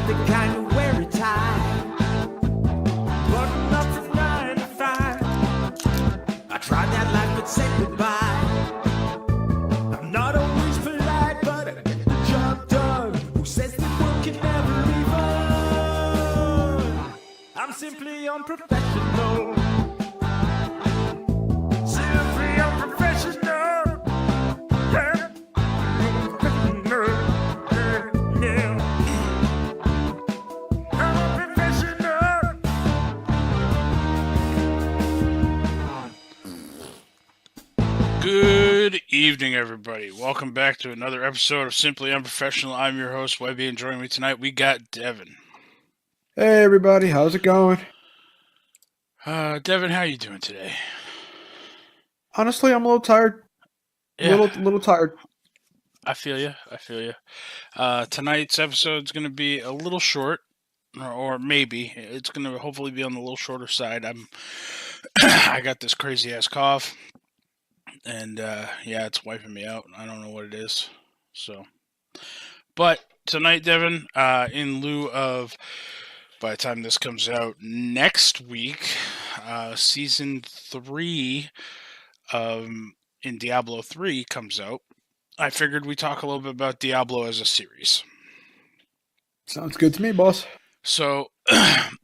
the kind you wear it tight. Button up from 9 to 5. I tried that life but said goodbye. I'm not always polite, but I get the job done. Who says that work can never be fun? I'm simply unprofessional. Simply unprofessional. Yeah. Unprofessional. Yeah. I'm unprofessional. Good evening, everybody. Welcome back to another episode of Simply Unprofessional. I'm your host, Webby, and joining me tonight, we got Devin. Hey everybody, how's it going? Devin, how are you doing today? Honestly, I'm a little tired. Yeah. Little tired. I feel you. Tonight's episode's going to be a little short, or maybe it's going to hopefully be on the little shorter side. I got this crazy ass cough, and yeah, it's wiping me out. I don't know what it is. But tonight, Devin, in lieu of, by the time this comes out next week, season 3 in Diablo 3 comes out. I figured we talk a little bit about Diablo as a series. Sounds good to me, boss. So,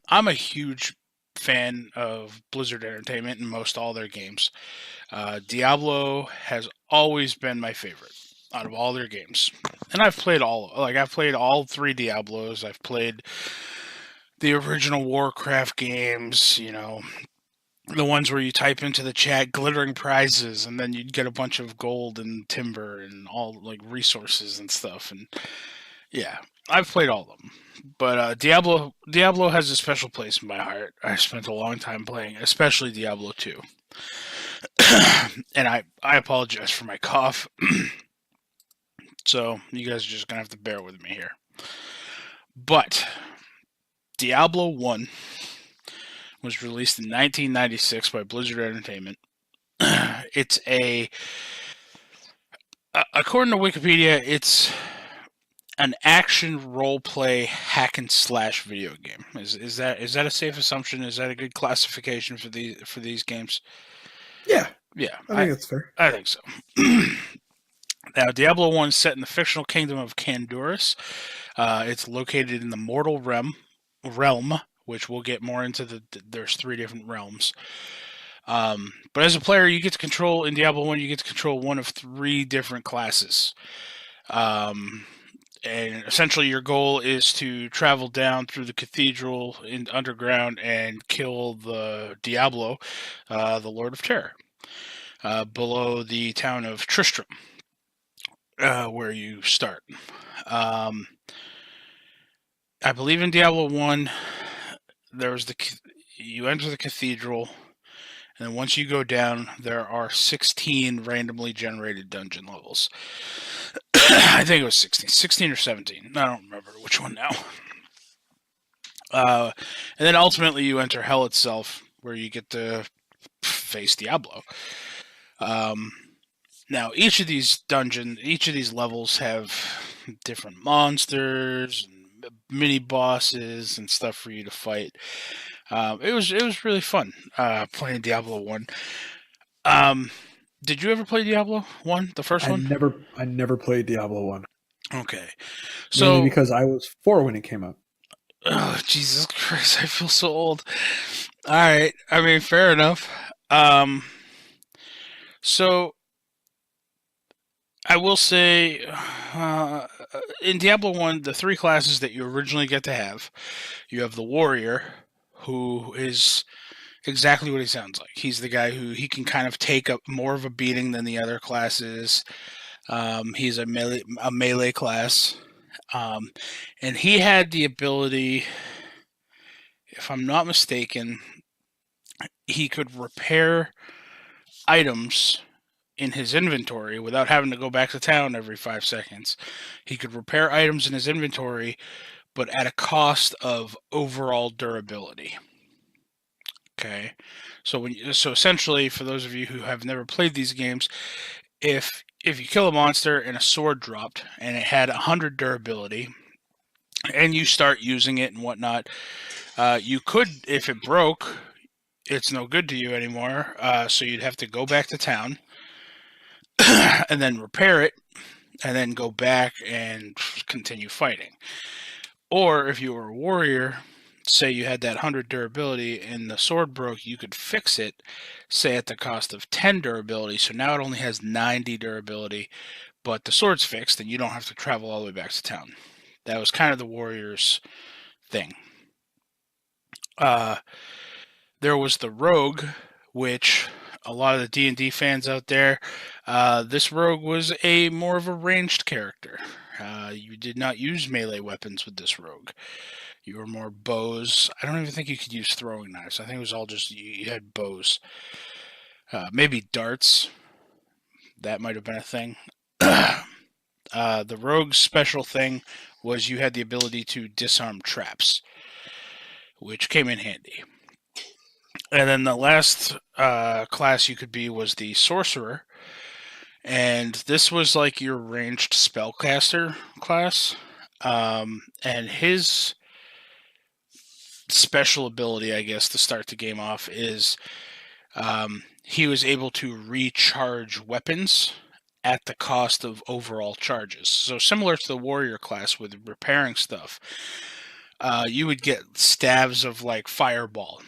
I'm a huge fan of Blizzard Entertainment and most all their games. Diablo has always been my favorite out of all their games. And I've played all 3 Diablos. I've played the original Warcraft games, you know, the ones where you type into the chat glittering prizes and then you'd get a bunch of gold and timber and all like resources and stuff. And yeah, I've played all of them. But Diablo has a special place in my heart. I spent a long time playing, especially Diablo 2. And I apologize for my cough. So you guys are just going to have to bear with me here. But Diablo 1 was released in 1996 by Blizzard Entertainment. It's according to Wikipedia, it's an action role-play hack and slash video game. Is that a safe assumption? Is that a good classification for these games? Yeah. Yeah. I think that's fair. I think so. Now, Diablo 1 is set in the fictional kingdom of Kandurus. It's located in the mortal realm, which we'll get more into. There's 3 different realms. But as a player, you get to control, in Diablo 1, you get to control one of 3 different classes. And essentially your goal is to travel down through the cathedral underground and kill the Diablo, the Lord of Terror, below the town of Tristram, where you start. I believe in Diablo 1, you enter the cathedral, and then once you go down, there are 16 randomly generated dungeon levels. I think it was 16 or 17. I don't remember which one now. And then ultimately you enter Hell itself, where you get to face Diablo. Now, each of these levels have different monsters, and mini bosses, and stuff for you to fight. It was really fun playing Diablo 1. Did you ever play Diablo 1, the first one? I never played Diablo 1. Okay. Mainly So because I was 4 when it came out. Oh, Jesus Christ, I feel so old. All right. I mean, fair enough. So I will say, in Diablo 1, the 3 classes that you originally get to have, you have the warrior, who is exactly what he sounds like. He's the guy who he can kind of take up more of a beating than the other classes. He's a melee class. And he had the ability, if I'm not mistaken, he could repair items in his inventory without having to go back to town every 5 seconds. He could repair items in his inventory, but at a cost of overall durability. Okay, so essentially, for those of you who have never played these games, if you kill a monster and a sword dropped and it had 100 durability, and you start using it and whatnot. You could, if it broke, it's no good to you anymore. So you'd have to go back to town and then repair it, and then go back and continue fighting. Or if you were a warrior, say you had that 100 durability and the sword broke, you could fix it, say at the cost of 10 durability. So now it only has 90 durability, but the sword's fixed and you don't have to travel all the way back to town. That was kind of the warrior's thing. There was the rogue, which a lot of the D&D fans out there, this rogue was a more of a ranged character. You did not use melee weapons with this rogue. You were more bows. I don't even think you could use throwing knives. I think it was all just you had bows. Maybe darts. That might have been a thing. The rogue's special thing was you had the ability to disarm traps, which came in handy. And then the last class you could be was the sorcerer. And this was like your ranged spellcaster class. And his special ability, I guess, to start the game off is he was able to recharge weapons at the cost of overall charges. So similar to the warrior class with repairing stuff, you would get stabs of like fireball,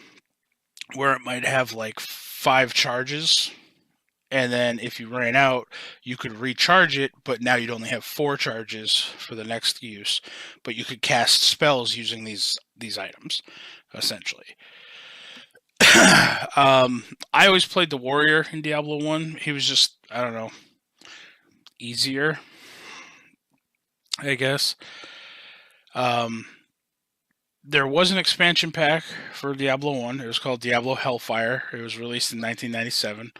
where it might have like 5 charges, and then if you ran out, you could recharge it, but now you'd only have 4 charges for the next use. But you could cast spells using these items, essentially. I always played the warrior in Diablo 1. He was just, I don't know, easier, I guess. There was an expansion pack for Diablo 1. It was called Diablo Hellfire. It was released in 1997.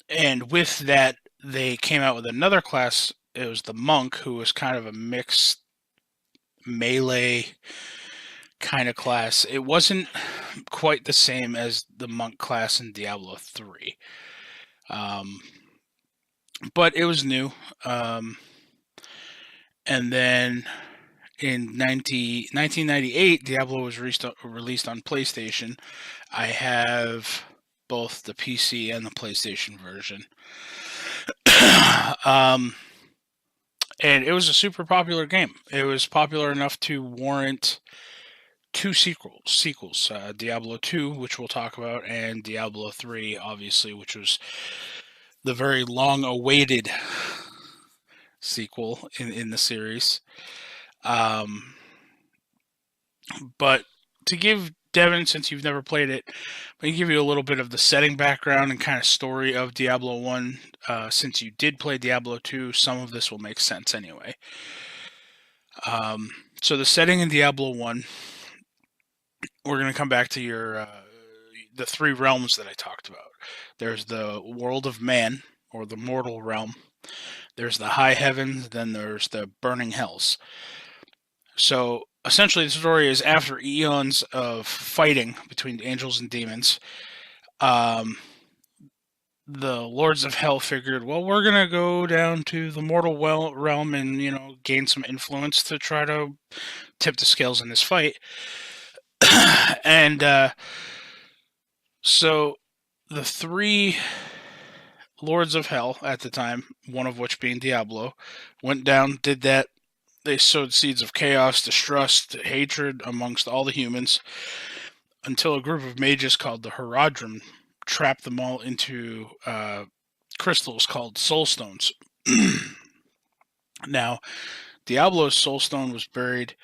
And with that, they came out with another class. It was the monk, who was kind of a mixed melee kind of class. It wasn't quite the same as the monk class in Diablo 3. But it was new. And then in 1998, Diablo was released on PlayStation. I have both the PC and the PlayStation version. And it was a super popular game. It was popular enough to warrant 2 sequels. Diablo 2, which we'll talk about, and Diablo 3, obviously, which was the very long-awaited sequel in the series. But to give Devin, since you've never played it, let me give you a little bit of the setting background and kind of story of Diablo 1. Since you did play Diablo 2, some of this will make sense anyway. So the setting in Diablo 1, we're going to come back to the 3 realms that I talked about. There's the world of man, or the mortal realm. There's the high heavens, then there's the burning hells. So essentially the story is after eons of fighting between angels and demons, the lords of hell figured, well, we're going to go down to the mortal realm and, gain some influence to try to tip the scales in this fight. And so the 3 lords of hell at the time, one of which being Diablo, went down, did that. They sowed seeds of chaos, distrust, hatred amongst all the humans, until a group of mages called the Herodrim trapped them all into crystals called soul stones. Now, Diablo's soul stone was buried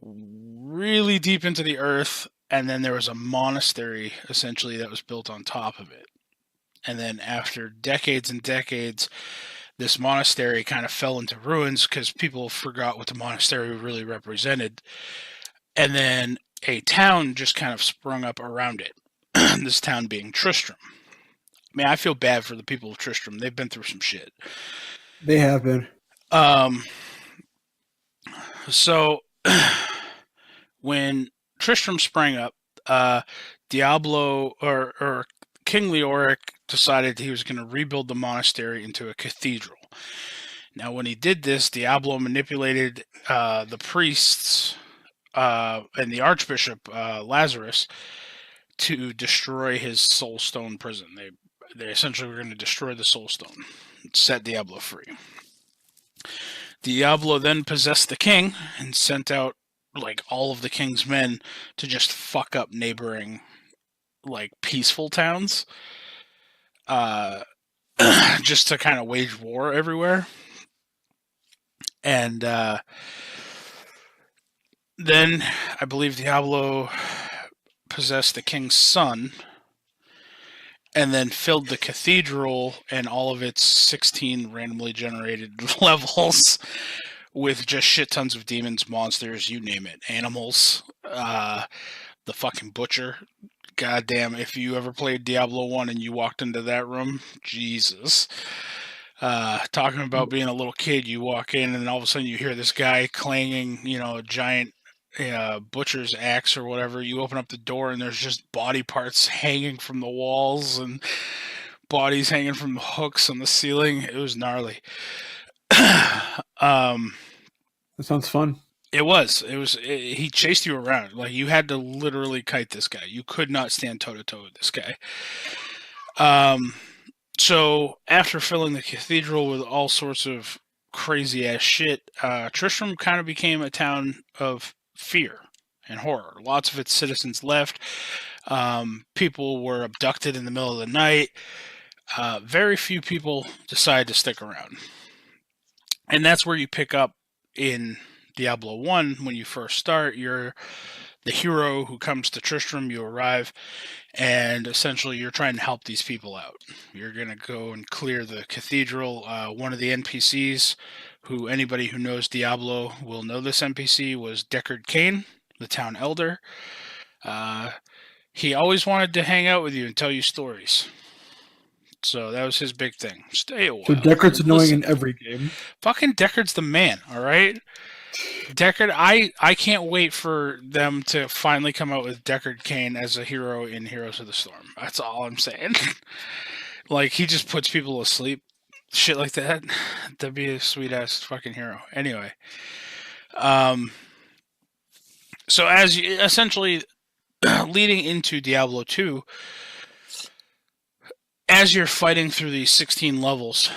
really deep into the earth, and then there was a monastery, essentially, that was built on top of it. And then after decades and decades, this monastery kind of fell into ruins because people forgot what the monastery really represented. And then a town just kind of sprung up around it. This town being Tristram. I mean, I feel bad for the people of Tristram. They've been through some shit. They have been. So when Tristram sprang up, Diablo or King Leoric decided he was going to rebuild the monastery into a cathedral. Now, when he did this, Diablo manipulated the priests and the Archbishop Lazarus to destroy his Soul Stone prison. They essentially were going to destroy the Soul Stone, set Diablo free. Diablo then possessed the king and sent out like all of the king's men to just fuck up neighboring like peaceful towns, just to kind of wage war everywhere. And then I believe Diablo possessed the king's son and then filled the cathedral and all of its 16 randomly generated levels with just shit tons of demons, monsters, you name it, animals, the fucking butcher. Goddamn, if you ever played Diablo 1 and you walked into that room, Jesus. Talking about being a little kid, you walk in and all of a sudden you hear this guy clanging, a giant butcher's axe or whatever. You open up the door and there's just body parts hanging from the walls and bodies hanging from the hooks on the ceiling. It was gnarly. That sounds fun. It was. He chased you around. Like, you had to literally kite this guy. You could not stand toe-to-toe with this guy. So, after filling the cathedral with all sorts of crazy-ass shit, Tristram kind of became a town of fear and horror. Lots of its citizens left. People were abducted in the middle of the night. Very few people decided to stick around. And that's where you pick up in Diablo 1. When you first start, you're the hero who comes to Tristram. You arrive, and essentially you're trying to help these people out. You're going to go and clear the cathedral. One of the NPCs, who anybody who knows Diablo will know this NPC, was Deckard Cain, the town elder. He always wanted to hang out with you and tell you stories. So that was his big thing. Stay a while. So Deckard's annoying in every game. Fucking Deckard's the man, alright? Deckard, I can't wait for them to finally come out with Deckard Cain as a hero in Heroes of the Storm. That's all I'm saying. Like, he just puts people to sleep. Shit like that. That'd be a sweet-ass fucking hero. Anyway. So as you, essentially, leading into Diablo 2, as you're fighting through these 16 levels,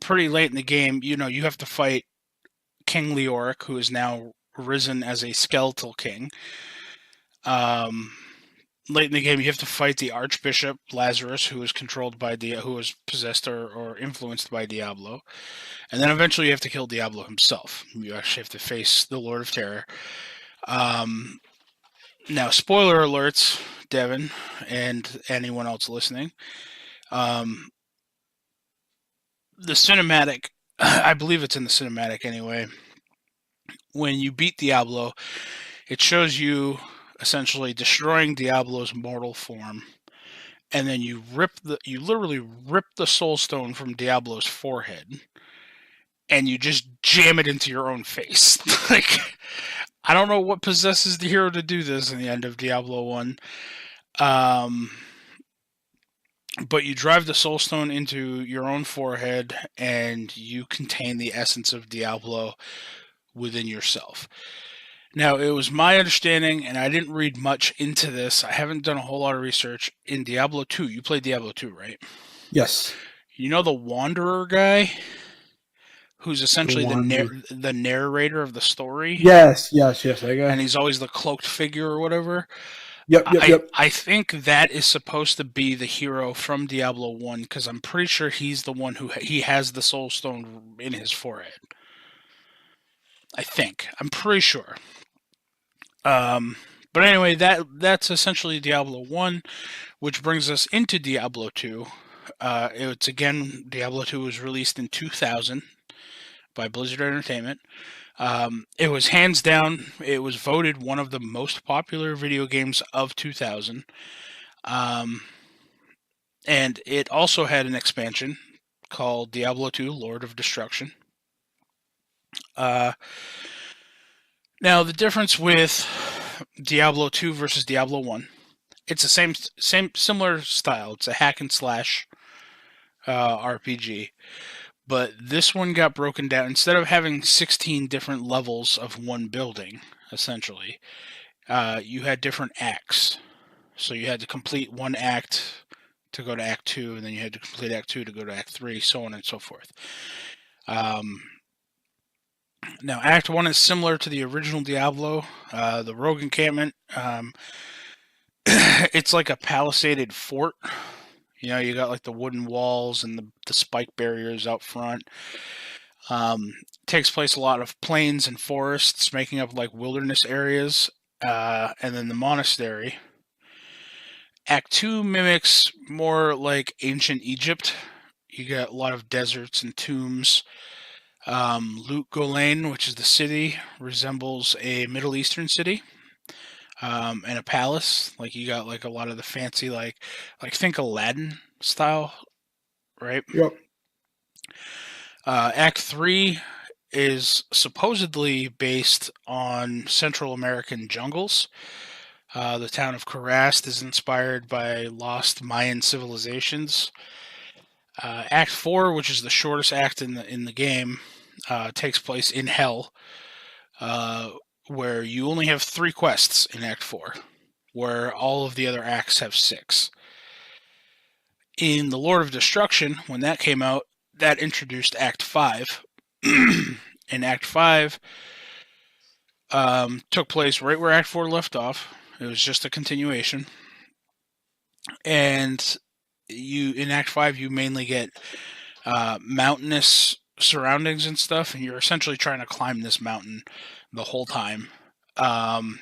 pretty late in the game, you have to fight King Leoric, who is now risen as a skeletal king. Late in the game, you have to fight the Archbishop Lazarus, who is controlled by who was possessed or influenced by Diablo, and then eventually you have to kill Diablo himself. You actually have to face the Lord of Terror. Now, spoiler alerts, Devin, and anyone else listening. The cinematic, I believe it's in the cinematic anyway. When you beat Diablo, it shows you essentially destroying Diablo's mortal form, and then you literally rip the soul stone from Diablo's forehead, and you just jam it into your own face. Like, I don't know what possesses the hero to do this in the end of Diablo 1. But you drive the soul stone into your own forehead, and you contain the essence of Diablo within yourself. Now, it was my understanding, and I didn't read much into this. I haven't done a whole lot of research. In Diablo 2, you played Diablo 2, right? Yes. You know the Wanderer guy? Who's essentially the narrator of the story? Yes, that guy. And he's always the cloaked figure or whatever. Yep. I think that is supposed to be the hero from Diablo 1, because I'm pretty sure he's the one who he has the soul stone in his forehead. I think. I'm pretty sure. But anyway, that's essentially Diablo 1, which brings us into Diablo 2. It's again, Diablo 2 was released in 2000 by Blizzard Entertainment. It was hands down, it was voted one of the most popular video games of 2000. And it also had an expansion called Diablo 2 Lord of Destruction. Now, the difference with Diablo 2 versus Diablo 1, it's the similar style. It's a hack and slash RPG. But this one got broken down. Instead of having 16 different levels of one building, essentially, you had different acts. So you had to complete one act to go to Act 2, and then you had to complete Act 2 to go to Act 3, so on and so forth. Now, Act 1 is similar to the original Diablo. The Rogue Encampment, it's like a palisaded fort. You know, you got like the wooden walls and the spike barriers out front. Takes place a lot of plains and forests, making up like wilderness areas, and then the monastery. Act 2 mimics more like ancient Egypt. You got a lot of deserts and tombs. Lut Gholein, which is the city, resembles a Middle Eastern city, and a palace. Like you got like a lot of the fancy like think Aladdin style, right? Yep. Act 3 is supposedly based on Central American jungles. The town of Kurast is inspired by lost Mayan civilizations. Act 4, which is the shortest act in the game, takes place in Hell, where you only have 3 quests in Act 4, where all of the other acts have 6. In The Lord of Destruction, when that came out, that introduced Act 5. And Act 5 took place right where Act 4 left off. It was just a continuation. And in Act 5, you mainly get mountainous surroundings and stuff, and you're essentially trying to climb this mountain the whole time.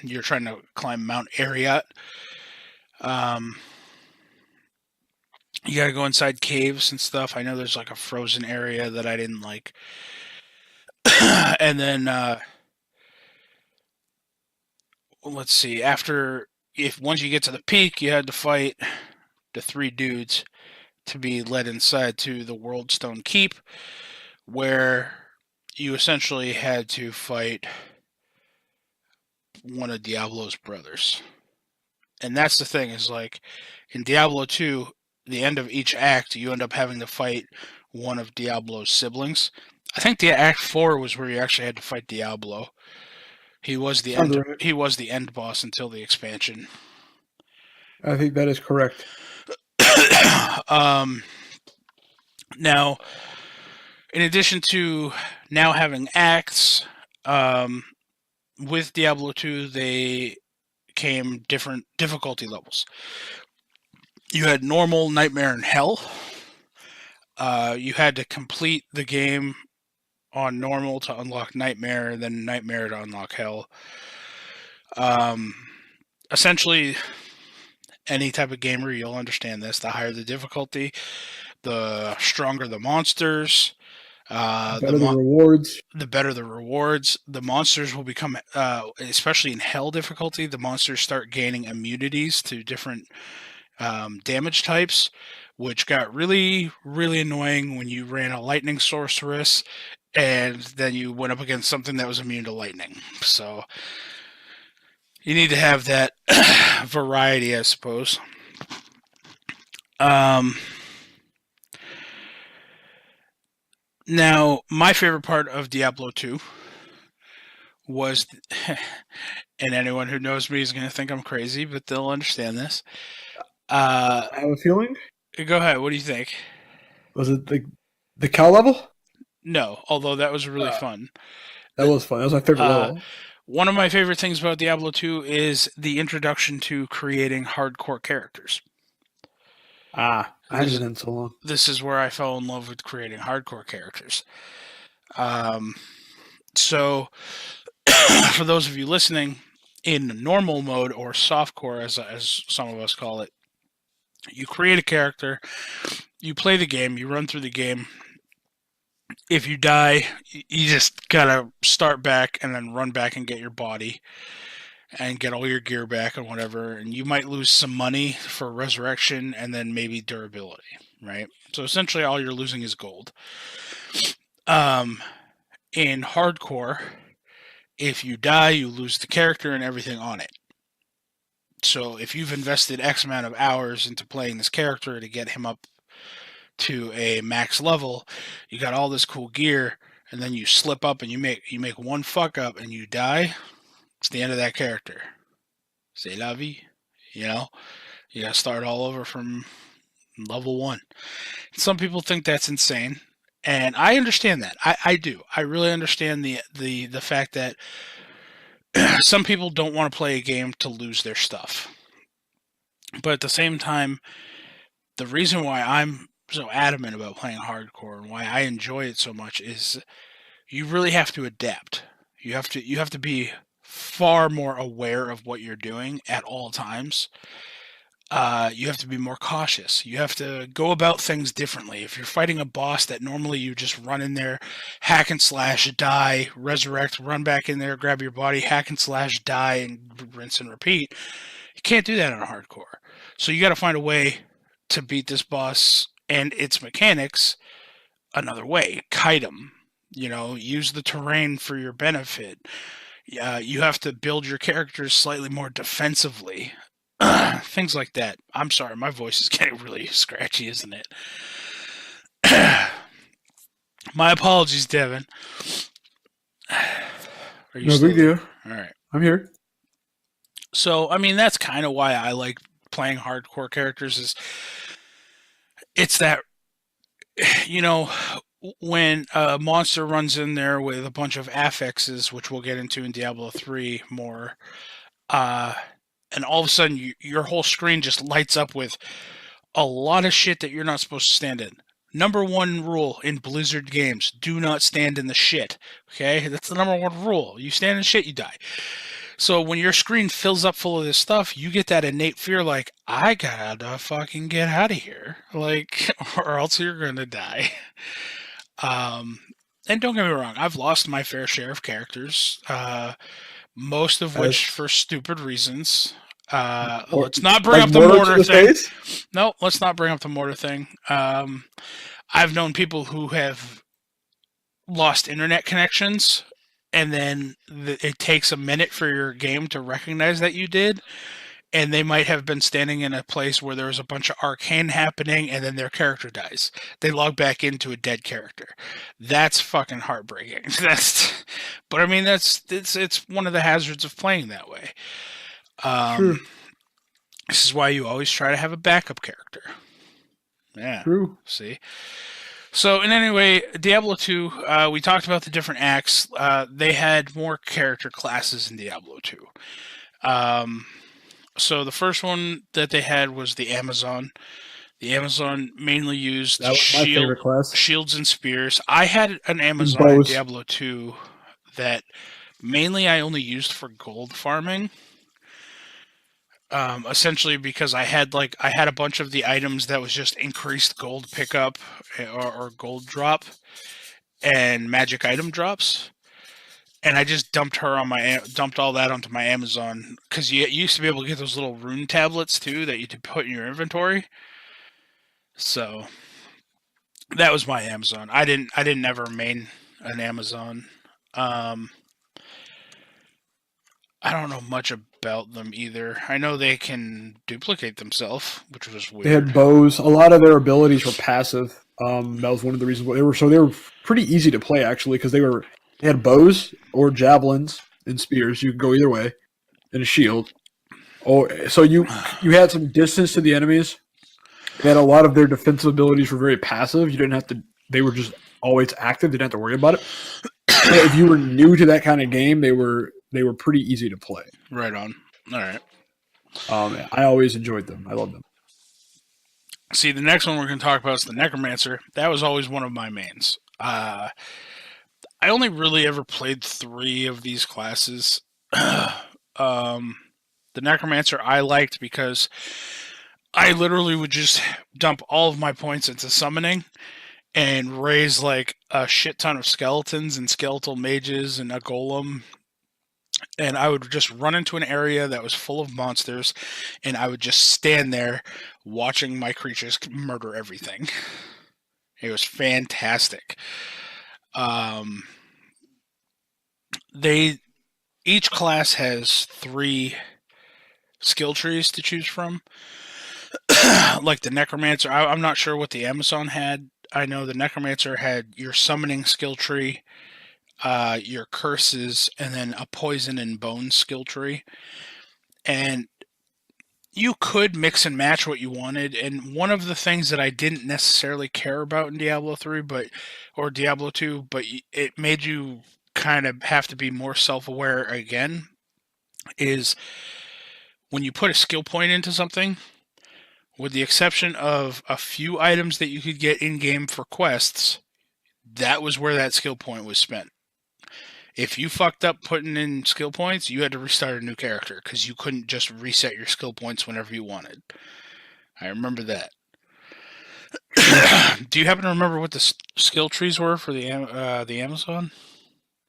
You're trying to climb Mount Ariat. You gotta go inside caves and stuff. I know there's like a frozen area that I didn't like. And then let's see, once you get to the peak, you had to fight the 3 dudes to be led inside to the Worldstone Keep, where you essentially had to fight one of Diablo's brothers. And that's the thing, is like in Diablo 2, the end of each act, you end up having to fight one of Diablo's siblings. I think the Act 4 was where you actually had to fight Diablo. He was the end boss until the expansion. I think that is correct. Now, in addition to now having acts, with Diablo 2, they came different difficulty levels. You had normal, nightmare, and hell. You had to complete the game on normal to unlock nightmare, then nightmare to unlock hell. Essentially, any type of gamer, you'll understand this. The higher the difficulty, the stronger the monsters. The better the rewards. The better the rewards. The monsters will become, especially in hell difficulty, the monsters start gaining immunities to different damage types, which got really, really annoying when you ran a lightning sorceress and then you went up against something that was immune to lightning. So you need to have that variety, I suppose. Now, my favorite part of Diablo 2 was, and anyone who knows me is going to think I'm crazy, but they'll understand this. I have a feeling. Go ahead. What do you think? Was it the cow level? No, although that was really fun. That was fun. That was my favorite level. One of my favorite things about Diablo 2 is the introduction to creating hardcore characters. I haven't been in so long. This is where I fell in love with creating hardcore characters. So, for those of you listening, in normal mode or softcore, as some of us call it, you create a character, you play the game, you run through the game. If you die, you just gotta start back and then run back and get your body and get all your gear back and whatever. And you might lose some money for resurrection and then maybe durability, right? So essentially all you're losing is gold. In hardcore, if you die, you lose the character and everything on it. So if you've invested X amount of hours into playing this character to get him up to a max level, you got all this cool gear, and then you slip up and you make one fuck up and you die. It's the end of that character. C'est la vie, you know. You gotta start all over from level 1. Some people think that's insane, and I understand that. I do. I really understand the fact that some people don't want to play a game to lose their stuff. But at the same time, the reason why I'm so adamant about playing hardcore and why I enjoy it so much is you really have to adapt. You have to be far more aware of what you're doing at all times. You have to be more cautious. You have to go about things differently. If you're fighting a boss that normally you just run in there, hack and slash, die, resurrect, run back in there, grab your body, hack and slash, die, and rinse and repeat, you can't do that on hardcore. So you got to find a way to beat this boss and its mechanics another way. Kite them. Use the terrain for your benefit. You have to build your characters slightly more defensively. Things like that. I'm sorry, my voice is getting really scratchy, isn't it? My apologies, Devin. Are you No big deal. All right. I'm here. So, that's kind of why I like playing hardcore characters. Is it's that, when a monster runs in there with a bunch of affixes, which we'll get into in Diablo 3 more, and all of a sudden your whole screen just lights up with a lot of shit that you're not supposed to stand in. Number 1 rule in Blizzard games, do not stand in the shit. Okay? That's the number 1 rule. You stand in shit, you die. So when your screen fills up full of this stuff, you get that innate fear like, I gotta fucking get out of here. Or else you're gonna die. And don't get me wrong, I've lost my fair share of characters, most of which for stupid reasons. Let's not bring up the mortar thing. No, let's not bring up the mortar thing. I've known people who have lost internet connections, and then it takes a minute for your game to recognize that you did, and they might have been standing in a place where there was a bunch of arcane happening, and then their character dies. They log back into a dead character. That's fucking heartbreaking. But it's one of the hazards of playing that way. True. This is why you always try to have a backup character. Yeah. True. See? So, in any way, Diablo 2, we talked about the different acts. They had more character classes in Diablo 2. So, the first one that they had was the Amazon. The Amazon mainly used that was my favorite class. Shields and spears. I had an Amazon in Diablo 2 that mainly I only used for gold farming. Essentially because I had a bunch of the items that was just increased gold pickup or gold drop and magic item drops, and I just dumped all that onto my Amazon, because you used to be able to get those little rune tablets too that you could put in your inventory. So that was my Amazon. I didn't ever main an Amazon. I don't know much about them either. I know they can duplicate themselves, which was weird. They had bows. A lot of their abilities were passive. That was one of the reasons why they were pretty easy to play, actually, because they had bows or javelins and spears. You could go either way, and a shield. So you had some distance to the enemies. They had a lot of their defensive abilities were very passive. You didn't have to. They were just always active. They didn't have to worry about it. If you were new to that kind of game, they were pretty easy to play. Right on. All right. I always enjoyed them. I loved them. See, the next one we're going to talk about is the Necromancer. That was always one of my mains. I only really ever played 3 of these classes. The Necromancer I liked because I literally would just dump all of my points into summoning and raise like a shit ton of skeletons and skeletal mages and a golem. And I would just run into an area that was full of monsters, and I would just stand there watching my creatures murder everything. It was fantastic. Each class has 3 skill trees to choose from. like the Necromancer. I'm not sure what the Amazon had. I know the Necromancer had your summoning skill tree, your curses, and then a poison and bone skill tree. And you could mix and match what you wanted. And one of the things that I didn't necessarily care about in Diablo 3, or Diablo 2, but it made you kind of have to be more self-aware again, is when you put a skill point into something, with the exception of a few items that you could get in game for quests, that was where that skill point was spent. If you fucked up putting in skill points, you had to restart a new character because you couldn't just reset your skill points whenever you wanted. I remember that. Do you happen to remember what the skill trees were for the Amazon?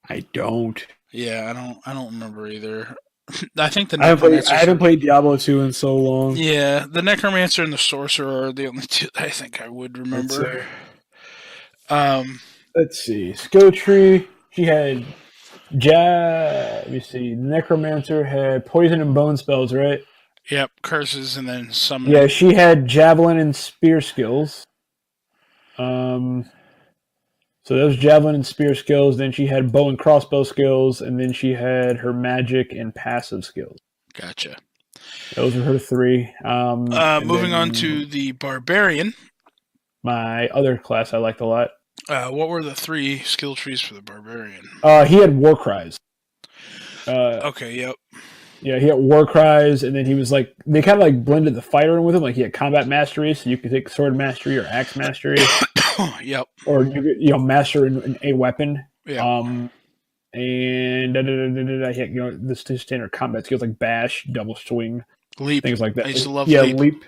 I don't. Yeah, I don't remember either. I think the I Necromancer. haven't played Diablo 2 in so long. Yeah, the Necromancer and the Sorcerer are the only two that I think I would remember. Let's see. Skill tree. She had let me see. Necromancer had poison and bone spells, right? Yep, curses and then some. Yeah, she had javelin and spear skills. So those javelin and spear skills. Then she had bow and crossbow skills, and then she had her magic and passive skills. Gotcha. Those are her three. Moving on to the Barbarian. My other class I liked a lot. What were the 3 skill trees for the Barbarian? He had war cries. Okay, yep. Yeah, he had war cries, and then he was like, they kind of like blended the fighter in with him. Like he had combat mastery, so you could take sword mastery or axe mastery. Yep. Or you could, master in a weapon. Yeah. And the standard combat skills like bash, double swing, leap, things like that. I used to love leap.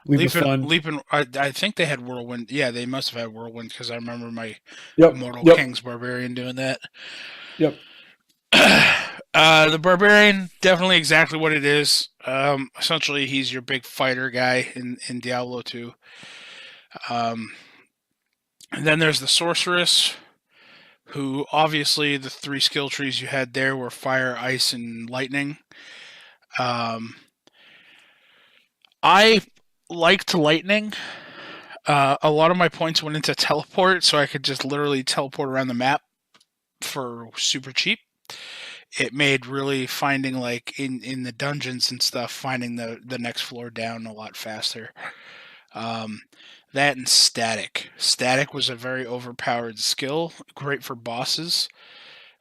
Leap was fun. Leaping. I think they had whirlwind. Yeah, they must have had whirlwind because I remember my Immortal King's Barbarian doing that. Yep. The Barbarian, definitely exactly what it is. Essentially, he's your big fighter guy in Diablo 2. And then there's the Sorceress, who obviously the 3 skill trees you had there were fire, ice, and lightning. I liked lightning. A lot of my points went into teleport, so I could just literally teleport around the map for super cheap. It made really finding, like, in the dungeons and stuff, finding the next floor down a lot faster. That and static. Static was a very overpowered skill, great for bosses,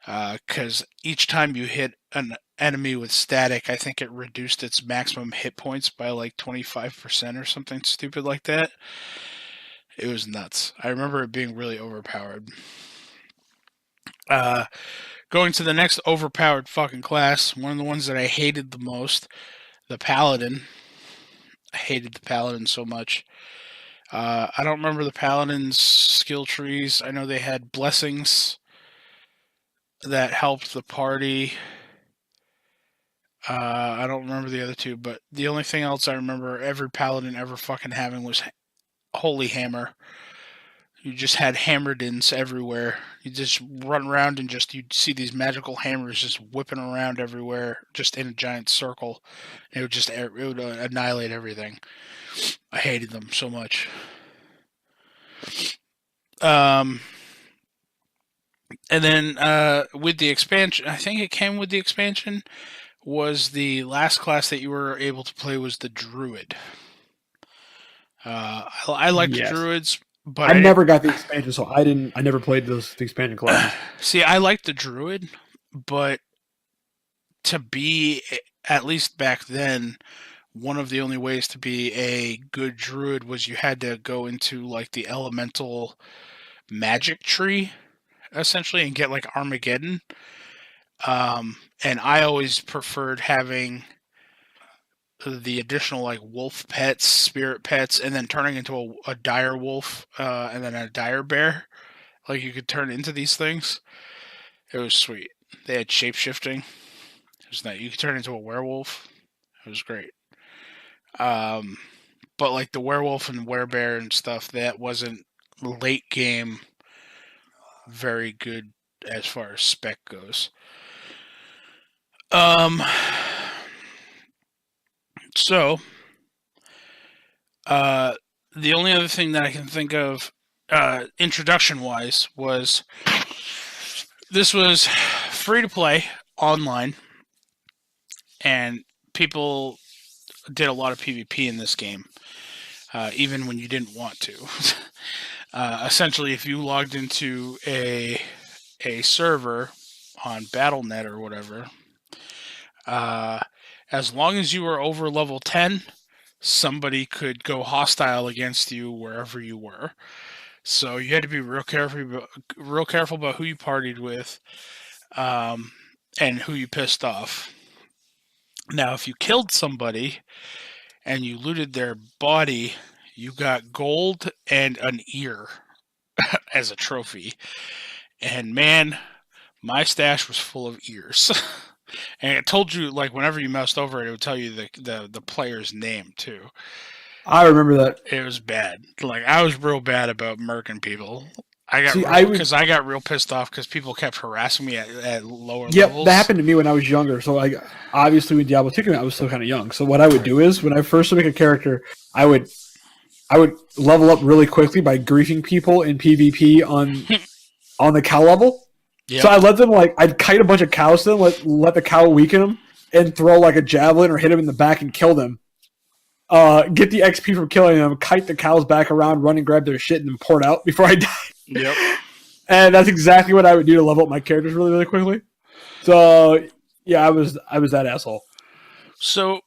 because each time you hit an enemy with static, I think it reduced its maximum hit points by like 25% or something stupid like that. It was nuts. I remember it being really overpowered. Going to the next overpowered fucking class, one of the ones that I hated the most, the Paladin. I hated the Paladin so much. I don't remember the Paladin's skill trees. I know they had blessings that helped the party. I don't remember the other 2, but the only thing else I remember every Paladin ever fucking having was Holy Hammer. You just had Hammerdins everywhere. You just run around and you'd see these magical hammers just whipping around everywhere, just in a giant circle. It would annihilate everything. I hated them so much. And then with the expansion, I think it came with the expansion, was the last class that you were able to play was the Druid. I liked Druids, but I never got the expansion, so I never played the expansion classes. See, I liked the Druid, but to be, at least back then, one of the only ways to be a good Druid was you had to go into like the elemental magic tree, essentially, and get like Armageddon. And I always preferred having the additional like wolf pets, spirit pets, and then turning into a dire wolf, and then a dire bear. Like you could turn into these things. It was sweet. They had shape shifting. It was nice. You could turn into a werewolf. It was great. But like the werewolf and werebear and stuff, that wasn't late game very good as far as spec goes. So Uh, the only other thing that I can think of, introduction wise, was this was free to play online, and people did a lot of PvP in this game, even when you didn't want to. Essentially, if you logged into a server on BattleNet or whatever, uh, as long as you were over level 10, somebody could go hostile against you wherever you were. So you had to be real careful about who you partied with, um, and who you pissed off. Now, if you killed somebody and you looted their body, you got gold and an ear as a trophy. And man, my stash was full of ears. And it told you, like, whenever you moused over it, it would tell you the player's name too. I remember that. It was bad. Like, I was real bad about murking people. I got See, I got real pissed off because people kept harassing me at lower Yep, levels. that happened to me when I was younger. So, like, obviously with Diablo 2, I was still kind of young. So, what I would do is, when I first make a character, I would level up really quickly by griefing people in PvP on the cow level. Yep. So I let them, like, I'd kite a bunch of cows to them, let the cow weaken them, and throw like a javelin or hit them in the back and kill them. Get the XP from killing them, kite the cows back around, run and grab their shit, and then port out before I die. Yep. And that's exactly what I would do to level up my characters really, really quickly. So yeah, I was that asshole. So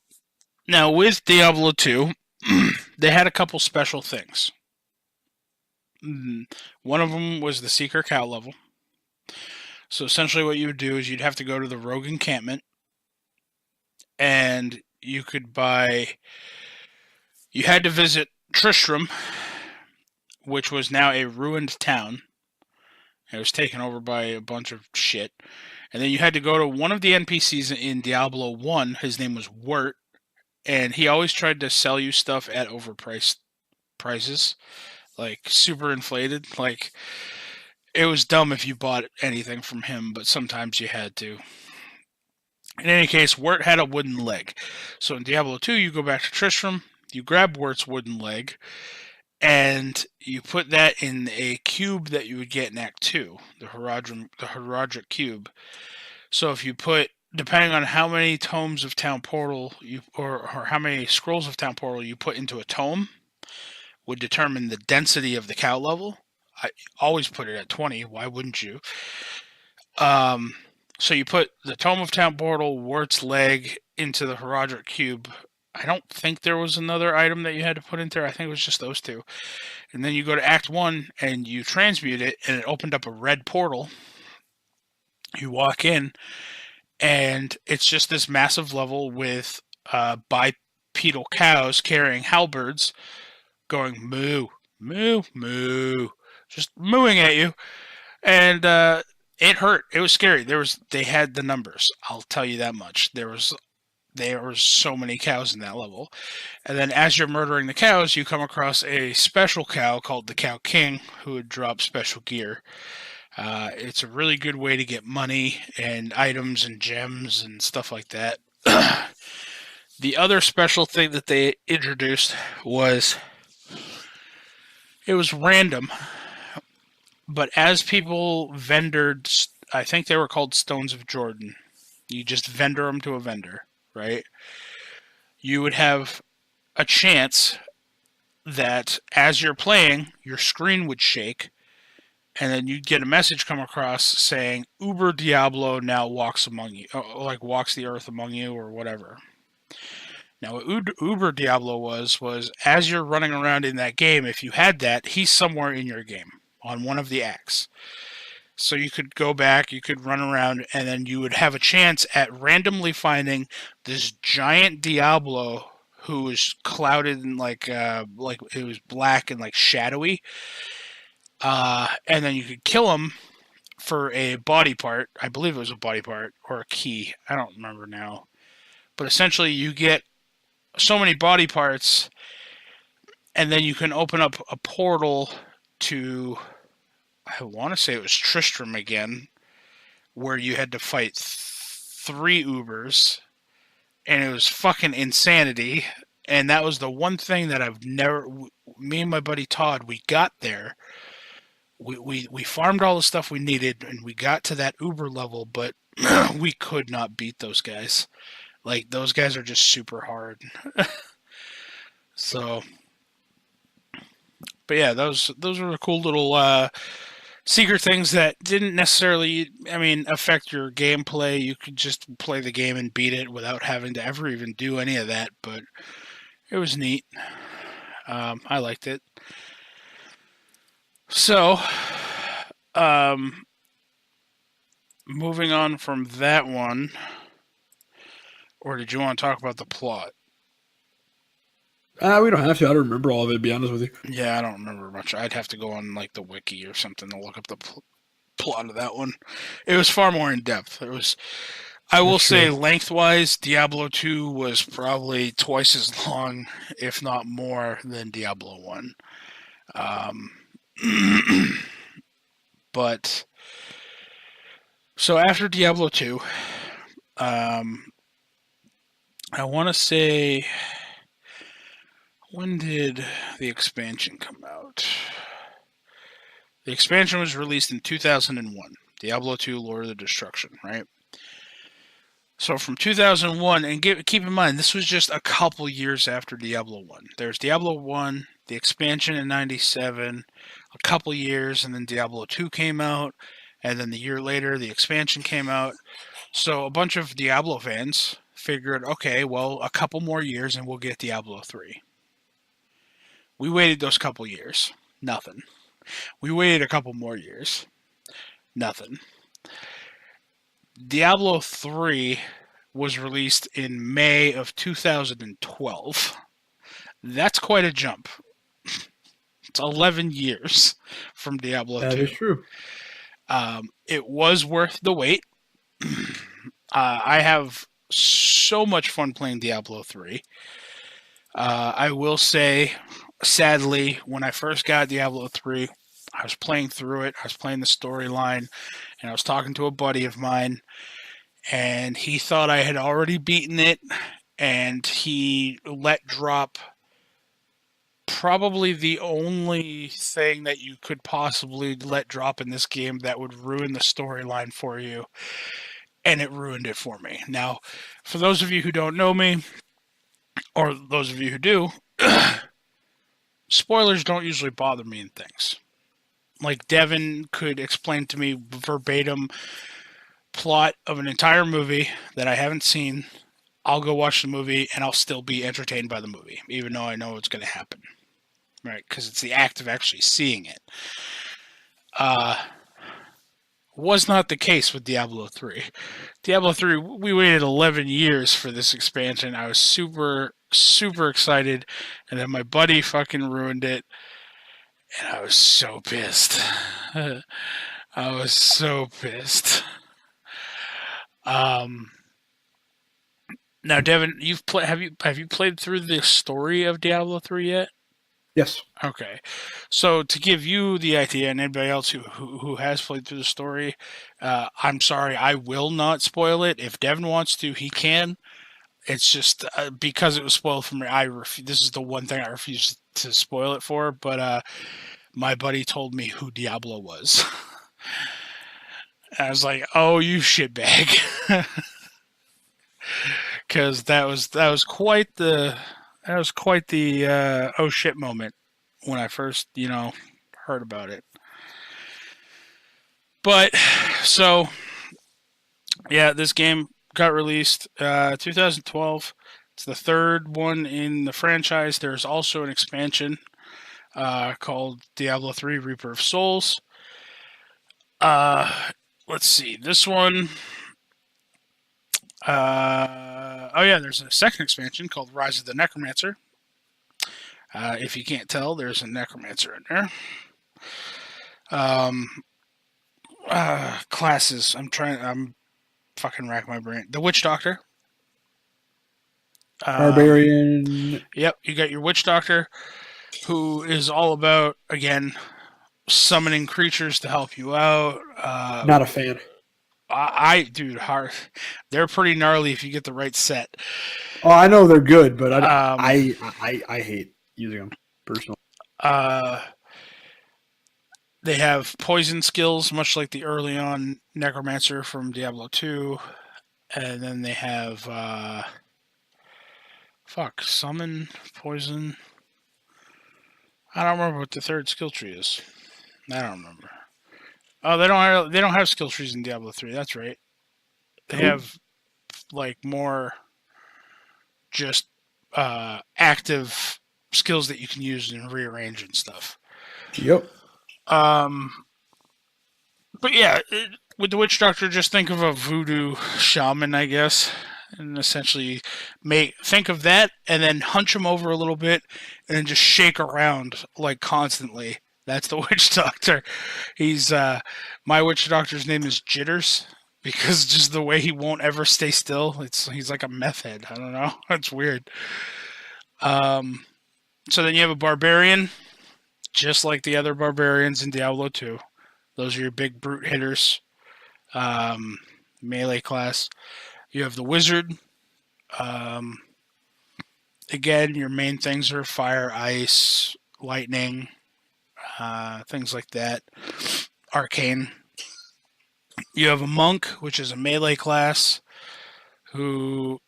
now with Diablo 2, they had a couple special things. One of them was the Seeker Cow level. So essentially what you would do is you'd have to go to the Rogue encampment, and you could buy... You had to visit Tristram, which was now a ruined town. It was taken over by a bunch of shit. And then you had to go to one of the NPCs in Diablo 1. His name was Wirt, and he always tried to sell you stuff at overpriced prices, like super inflated. Like, it was dumb if you bought anything from him, but sometimes you had to. In any case, Wirt had a wooden leg. So in Diablo 2, you go back to Tristram, you grab Wirt's wooden leg, and you put that in a cube that you would get in Act 2, the Horadric cube. So if you put, depending on how many tomes of Town Portal or how many scrolls of Town Portal you put into a tome, would determine the density of the cow level. I always put it at 20. Why wouldn't you? So you put the Tome of Town Portal, Wirt's leg into the Horadric cube. I don't think there was another item that you had to put in there. I think it was just those two. And then you go to Act 1 and you transmute it, and it opened up a red portal. You walk in, and it's just this massive level with bipedal cows carrying halberds going moo, moo, moo, just mooing at you. And it hurt. It was scary. They had the numbers. I'll tell you that much. There were so many cows in that level. And then as you're murdering the cows, you come across a special cow called the Cow King, who would drop special gear. It's a really good way to get money and items and gems and stuff like that. The other special thing that they introduced was, it was random, but as people vendored, I think they were called Stones of Jordan. You just vendor them to a vendor, right? You would have a chance that as you're playing, your screen would shake, and then you'd get a message come across saying, Uber Diablo now walks among you, like walks the earth among you, or whatever. Now, what Uber Diablo was as you're running around in that game, if you had that, he's somewhere in your game on one of the acts. So you could go back, you could run around, and then you would have a chance at randomly finding this giant Diablo who was clouded and like it was black and like shadowy. And then you could kill him for a body part. I believe it was a body part or a key. I don't remember now. But essentially you get so many body parts, and then you can open up a portal to, I want to say it was Tristram again, where you had to fight 3 Ubers, and it was fucking insanity. And that was the one thing that me and my buddy Todd, we got there. We farmed all the stuff we needed, and we got to that Uber level, but we could not beat those guys. Like, those guys are just super hard. So, but yeah, those were the cool little secret things that didn't necessarily, affect your gameplay. You could just play the game and beat it without having to ever even do any of that, but it was neat. I liked it. So, moving on from that one, or did you want to talk about the plot? We don't have to. I don't remember all of it, to be honest with you. Yeah, I don't remember much. I'd have to go on like the wiki or something to look up the plot of that one. It was far more in depth. I will say, lengthwise, Diablo 2 was probably twice as long, if not more, than Diablo 1. But so after Diablo 2, I want to say, when did the expansion come out? The expansion was released in 2001. Diablo 2 Lord of the Destruction, right? So from 2001, and keep in mind, this was just a couple years after Diablo 1. There's Diablo 1, the expansion in 97, a couple years, and then Diablo 2 came out, and then the year later, the expansion came out. So a bunch of Diablo fans figured, okay, well, a couple more years and we'll get Diablo 3. We waited those couple years. Nothing. We waited a couple more years. Nothing. Diablo 3 was released in May of 2012. That's quite a jump. It's 11 years from Diablo 2. That is true. It was worth the wait. I have so much fun playing Diablo 3. I will say, sadly, when I first got Diablo 3, I was playing through it. I was playing the storyline, and I was talking to a buddy of mine, and he thought I had already beaten it, and he let drop probably the only thing that you could possibly let drop in this game that would ruin the storyline for you, and it ruined it for me. Now, for those of you who don't know me, or those of you who do, spoilers don't usually bother me in things. Like, Devin could explain to me verbatim plot of an entire movie that I haven't seen. I'll go watch the movie, and I'll still be entertained by the movie, even though I know what's going to happen. Right? Because it's the act of actually seeing it. Was not the case with Diablo 3. Diablo 3, we waited 11 years for this expansion. I was super, super excited, and then my buddy fucking ruined it, and I was so pissed. I was so pissed. Now, Devin, have you played through the story of Diablo 3 yet? Yes. Okay. So to give you the idea, and anybody else who has played through the story, I'm sorry, I will not spoil it. If Devin wants to, he can. It's just because it was spoiled for me. This is the one thing I refuse to spoil it for. But my buddy told me who Diablo was. I was like, "Oh, you shitbag," because that was quite the oh shit moment when I first heard about it. But so yeah, this game got released 2012. It's the third one in the franchise. There's also an expansion called Diablo 3 Reaper of Souls. Let's see. This one there's a second expansion called Rise of the Necromancer. If you can't tell, there's a necromancer in there. Classes. I'm fucking racking my brain. The Witch Doctor. Barbarian. Yep, you got your Witch Doctor, who is all about, again, summoning creatures to help you out. Not a fan. Dude, hard. They're pretty gnarly if you get the right set. Oh, I know they're good, but Um, I hate using them personally. uh, they have poison skills, much like the early on Necromancer from Diablo 2. And then they have, summon, poison. I don't remember what the third skill tree is. I don't remember. Oh, they don't have skill trees in Diablo 3. That's right. They have like more just active skills that you can use and rearrange and stuff. Yep. But yeah, with the Witch Doctor, just think of a voodoo shaman, I guess, and essentially think of that, and then hunch him over a little bit, and then just shake around like constantly. That's the Witch Doctor. He's my Witch Doctor's name is Jitters because just the way he won't ever stay still. He's like a meth head. I don't know. That's weird. So then you have a barbarian, just like the other barbarians in Diablo 2. Those are your big brute hitters. Melee class. You have the wizard. Again, your main things are fire, ice, lightning, things like that. Arcane. You have a monk, which is a melee class, who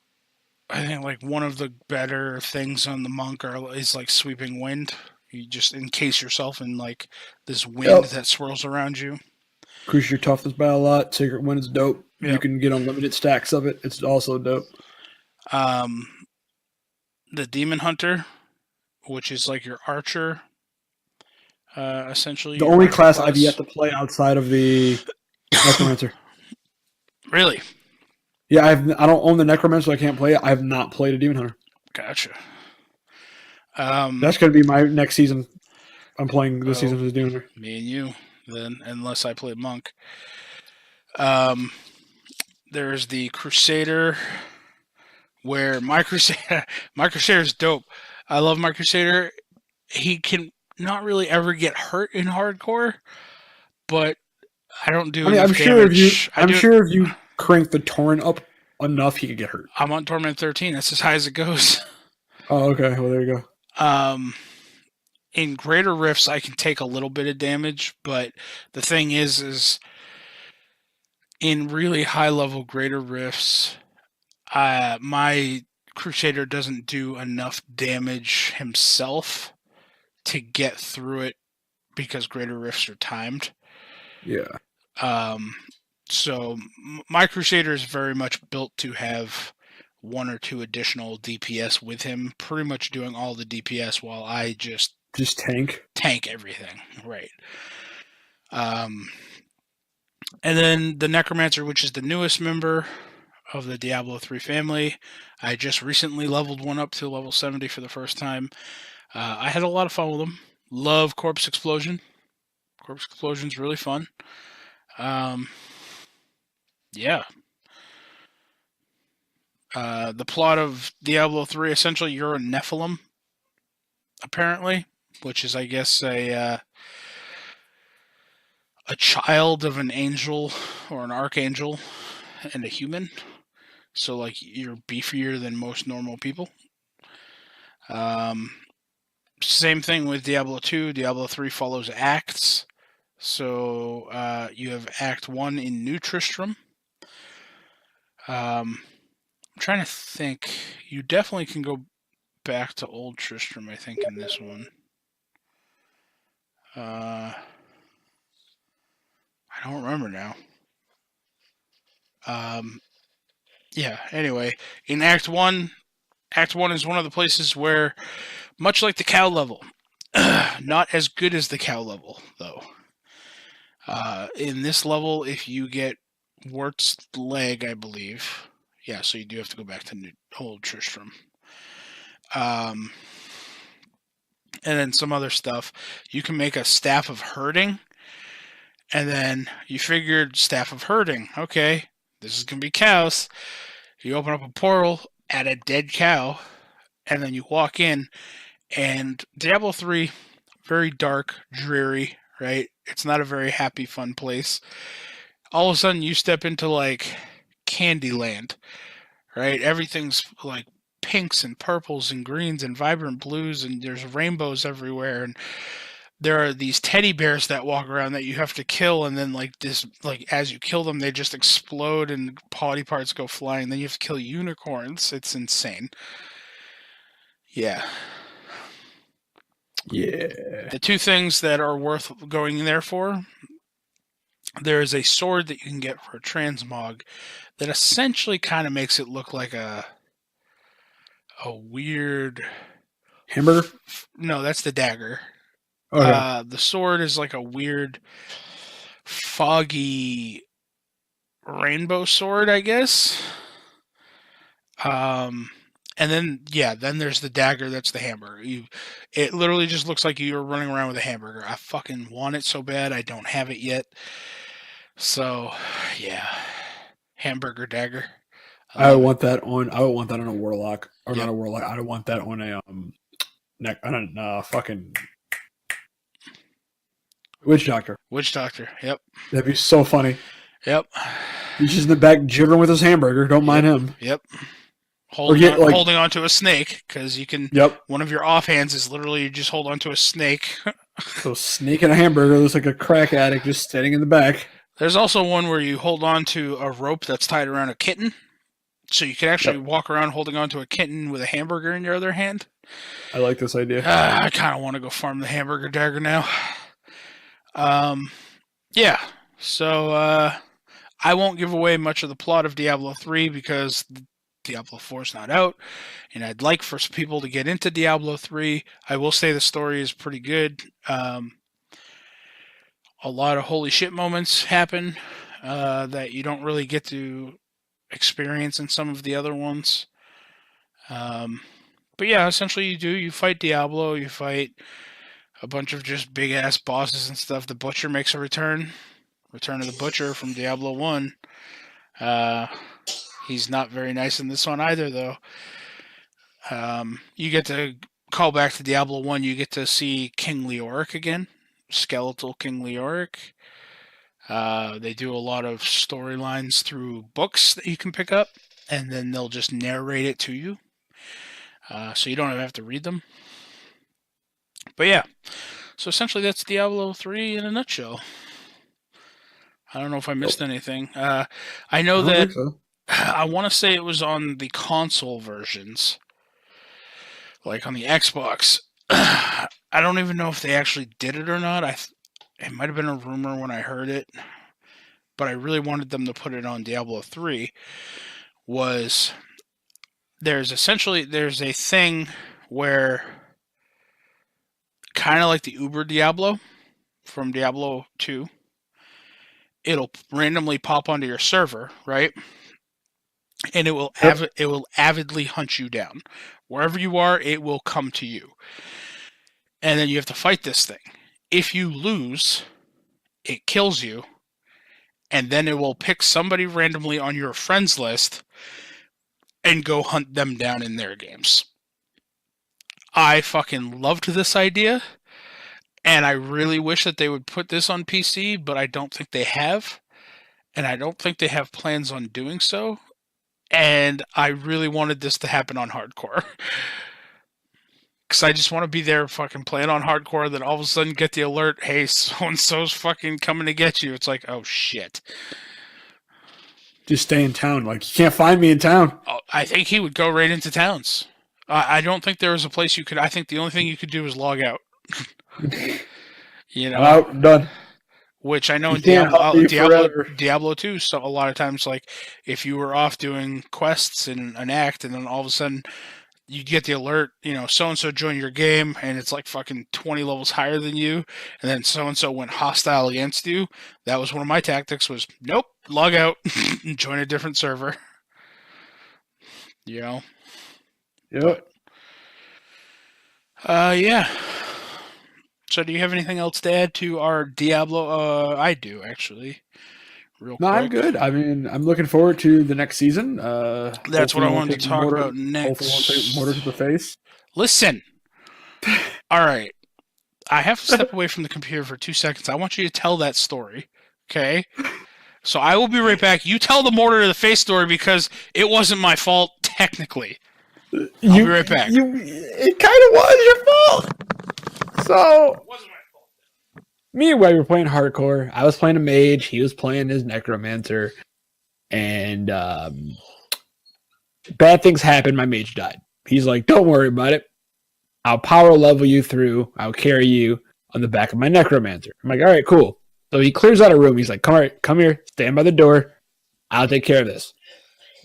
I think like one of the better things on the monk is like sweeping wind. You just encase yourself in like this wind that swirls around you. Increase your toughness by a lot. Sacred Wind is dope. Yep. You can get unlimited stacks of it. It's also dope. The Demon Hunter, which is like your archer, essentially. The only class I've yet to play outside of the Necromancer. Really? Yeah, I don't own the Necromancer, so I can't play it. I have not played a Demon Hunter. Gotcha. That's going to be my next season. I'm playing this season as Demon Hunter. Me and you, then, unless I play Monk. There's the Crusader, where my Crusader is dope. I love my Crusader. He can not really ever get hurt in hardcore, but I don't do enough damage. I'm sure if you crank the Torrent up enough, he could get hurt. I'm on Torment 13. That's as high as it goes. Oh, okay. Well, there you go. In Greater Rifts, I can take a little bit of damage, but the thing is in really high-level Greater Rifts, my Crusader doesn't do enough damage himself to get through it because Greater Rifts are timed. Yeah. So my Crusader is very much built to have one or two additional DPS with him, pretty much doing all the DPS while I just tank everything, right? And then the Necromancer, which is the newest member of the Diablo 3 family. I just recently leveled one up to level 70 for the first time. I had a lot of fun with them. Love Corpse Explosion. Corpse Explosion's really fun. Yeah. The plot of Diablo 3, essentially you're a Nephilim, apparently, which is, I guess, a child of an angel or an archangel and a human. So, like, you're beefier than most normal people. Same thing with Diablo 2. Diablo 3 follows acts. So, you have Act 1 in New Tristram. I'm trying to think. You definitely can go back to Old Tristram, I think, in this one. I don't remember now. Yeah, anyway, in Act 1 is one of the places where, much like the cow level, not as good as the cow level, though. In this level, if you get Wart's leg, I believe. Yeah, so you do have to go back to Old Tristram. And then some other stuff. You can make a Staff of Herding. And then you figured Staff of Herding. Okay, this is going to be cows. You open up a portal at a dead cow. And then you walk in. And Diablo 3, very dark, dreary, right? It's not a very happy, fun place. all of a sudden you step into like Candyland, right? Everything's like pinks and purples and greens and vibrant blues, and there's rainbows everywhere, and there are these teddy bears that walk around that you have to kill, and then like this, like as you kill them they just explode and body parts go flying. Then you have to kill unicorns. It's insane. Yeah. Yeah. The two things that are worth going in there for, there is a sword that you can get for a transmog that essentially kind of makes it look like a weird... Hamburger? No, that's the dagger. Okay. The sword is like a weird, foggy rainbow sword, I guess. And then then there's the dagger. That's the hamburger. It literally just looks like you're running around with a hamburger. I fucking want it so bad. I don't have it yet. So, yeah, hamburger dagger. I would want that on. I would want that on a warlock, or Yep. not a warlock. I would want that on a fucking witch doctor. Witch doctor. Yep. That'd be so funny. Yep. He's just in the back jibbering with his hamburger. Don't mind him. Yep. Holding on to a snake, because you can. Yep. One of your offhands is literally you just hold onto a snake. So sneaking a hamburger looks like a crack addict just standing in the back. There's also one where you hold on to a rope that's tied around a kitten. So you can actually walk around holding on to a kitten with a hamburger in your other hand. I like this idea. I kind of want to go farm the hamburger dagger now. Yeah. So I won't give away much of the plot of Diablo 3 because Diablo 4 is not out, and I'd like for people to get into Diablo 3. I will say the story is pretty good. A lot of holy shit moments happen that you don't really get to experience in some of the other ones. But yeah, essentially you fight Diablo, you fight a bunch of just big ass bosses and stuff. The Butcher makes a return of the Butcher from Diablo 1. He's not very nice in this one either, though. You get to call back to Diablo 1, you get to see King Leoric again, skeletal King Leoric. They do a lot of storylines through books that you can pick up, and then they'll just narrate it to you. So you don't have to read them. But yeah, so essentially that's Diablo 3 in a nutshell. I don't know if I missed anything. I know that So. I want to say it was on the console versions, like on the Xbox. I don't even know if they actually did it or not. It might have been a rumor when I heard it, but I really wanted them to put it on Diablo 3. There's a thing where, kind of like the Uber Diablo from Diablo 2, it'll randomly pop onto your server, right? And it will avidly hunt you down. Wherever you are, it will come to you. And then you have to fight this thing. If you lose, it kills you, and then it will pick somebody randomly on your friends list and go hunt them down in their games. I fucking loved this idea, and I really wish that they would put this on PC, but I don't think they have, and I don't think they have plans on doing so, and I really wanted this to happen on hardcore. Because I just want to be there fucking playing on hardcore, then all of a sudden get the alert, hey, so-and-so's fucking coming to get you. It's like, oh, shit. Just stay in town. Like, you can't find me in town. I think he would go right into towns. I don't think there was a place you could... I think the only thing you could do is log out. You know? Out, done. Which I know in Diablo 2, so a lot of times, like, if you were off doing quests in an act, and then all of a sudden you get the alert, so-and-so joined your game, and it's like fucking 20 levels higher than you, and then so-and-so went hostile against you. That was one of my tactics, was, nope, log out, and join a different server. Yep. Yeah. So do you have anything else to add to our Diablo? I do, actually. Real quick. I'm good. I mean, I'm looking forward to the next season. That's what I wanted to talk about next. Hopefully won't take mortar to the face. Listen. All right. I have to step away from the computer for 2 seconds. I want you to tell that story, okay? So I will be right back. You tell the mortar to the face story because it wasn't my fault technically. I'll be right back. It kind of was your fault. So It wasn't my fault. me and Webby were playing hardcore. I was playing a mage. He was playing his necromancer. And bad things happened. My mage died. He's like, don't worry about it. I'll power level you through. I'll carry you on the back of my necromancer. I'm like, all right, cool. So he clears out a room. He's like, come here, stand by the door. I'll take care of this.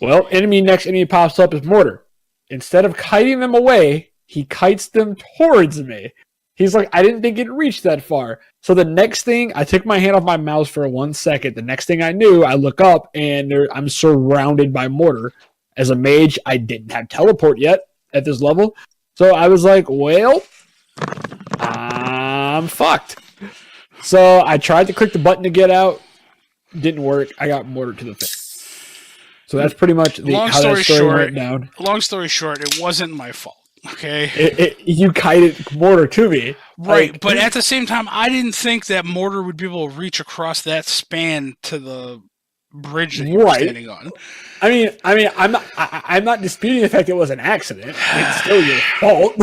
Well, next enemy pops up is Mortar. Instead of kiting them away, he kites them towards me. He's like, I didn't think it reached that far. So the next thing, I took my hand off my mouse for 1 second. The next thing I knew, I look up and I'm surrounded by Mortar. As a mage, I didn't have teleport yet at this level. So I was like, well, I'm fucked. So I tried to click the button to get out. Didn't work. I got mortared to the face. So that's pretty much how that story went down. Long story short, it wasn't my fault. Okay. You kited mortar to me. Right, but at the same time, I didn't think that mortar would be able to reach across that span to the bridge that you were standing on. I mean, I'm not disputing the fact it was an accident. It's still your fault.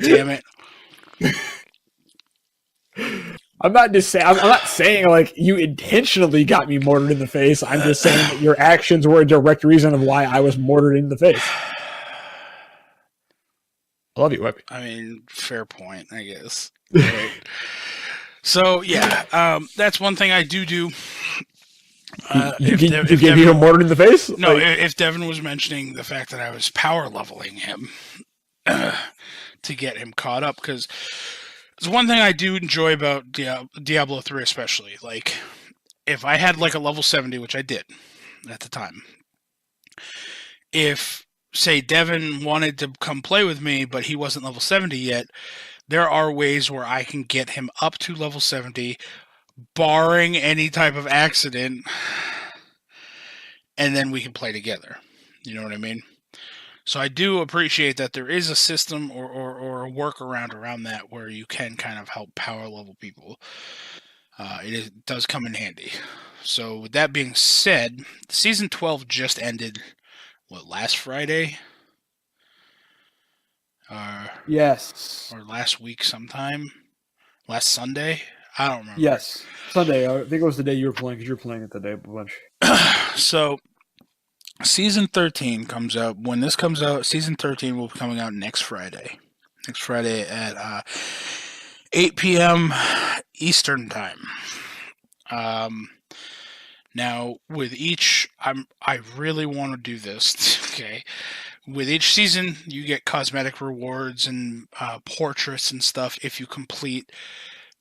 Damn it. I'm not saying like you intentionally got me mortared in the face. I'm just saying that your actions were a direct reason of why I was mortared in the face. I love you, Webby. I mean, fair point, I guess. Right. So yeah, that's one thing I do. You gave me a mortar in the face? No, if Devin was mentioning the fact that I was power leveling him to get him caught up, because it's one thing I do enjoy about Diablo 3 especially. Like, if I had like a level 70, which I did at the time, if, say, Devin wanted to come play with me, but he wasn't level 70 yet, there are ways where I can get him up to level 70, barring any type of accident, and then we can play together. You know what I mean? So I do appreciate that there is a system or a workaround around that where you can kind of help power level people. It does come in handy. So with that being said, Season 12 just ended, last Friday? Yes. Or last week sometime? Last Sunday? I don't remember. Yes. Sunday. I think it was the day you were playing because you were playing it the day a bunch. So, Season 13 comes out. When this comes out, Season 13 will be coming out next Friday. Next Friday at 8 p.m. Eastern Time. Now, with each... I really want to do this, okay? With each season, you get cosmetic rewards and portraits and stuff if you complete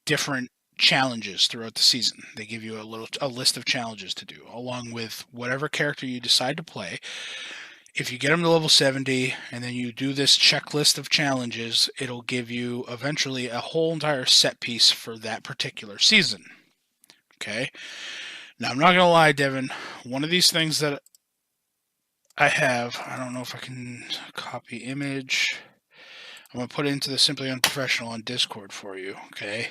different challenges throughout the season. They give you a list of challenges to do, along with whatever character you decide to play. If you get them to level 70, and then you do this checklist of challenges, it'll give you eventually a whole entire set piece for that particular season. Okay? Now, I'm not going to lie, Devin, one of these things that I have, I don't know if I can copy image. I'm going to put it into the Simply Unprofessional on Discord for you, okay?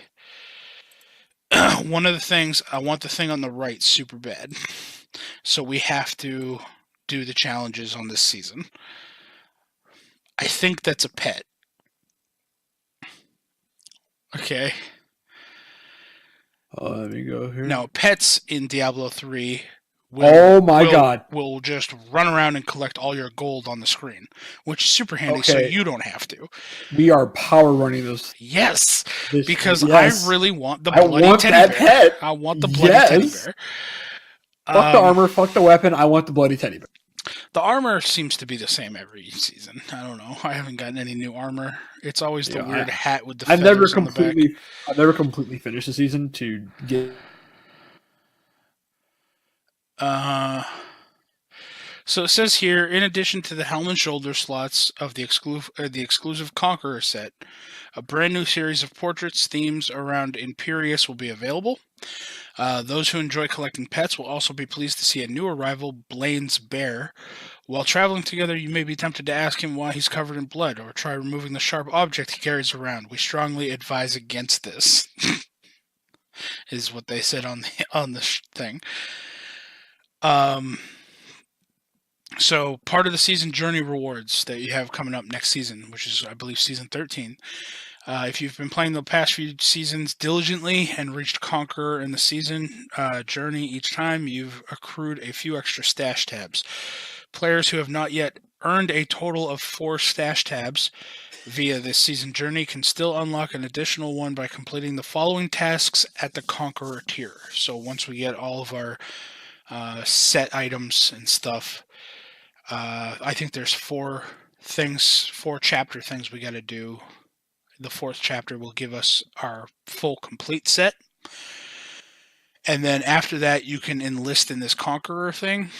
One of the things, I want the thing on the right super bad. So we have to do the challenges on this season. I think that's a pet. Okay. Let me go here. Now, pets in Diablo 3 will just run around and collect all your gold on the screen, which is super handy, so you don't have to. We are power running this. Yes, because I really want the bloody teddy bear. Pet. I want the bloody teddy bear. Fuck the armor, fuck the weapon. I want the bloody teddy bear. The armor seems to be the same every season. I don't know. I haven't gotten any new armor. It's always the weird hat with the feathers on the back. I've never completely finished the season to get... So it says here, in addition to the helm and shoulder slots of the exclusive Conqueror set, a brand new series of portraits, themes around Imperius will be available. Those who enjoy collecting pets will also be pleased to see a new arrival, Blaine's bear. While traveling together, you may be tempted to ask him why he's covered in blood, or try removing the sharp object he carries around. We strongly advise against this, is what they said on the thing. Um, so part of the season journey rewards that you have coming up next season, which is I believe season 13. If you've been playing the past few seasons diligently and reached Conqueror in the season journey each time, you've accrued a few extra stash tabs. Players who have not yet earned a total of 4 stash tabs via this season journey can still unlock an additional one by completing the following tasks at the Conqueror tier. So once we get all of our set items and stuff, I think there's 4 chapter things we got to do. The 4th chapter will give us our full complete set. And then after that, you can enlist in this Conqueror thing.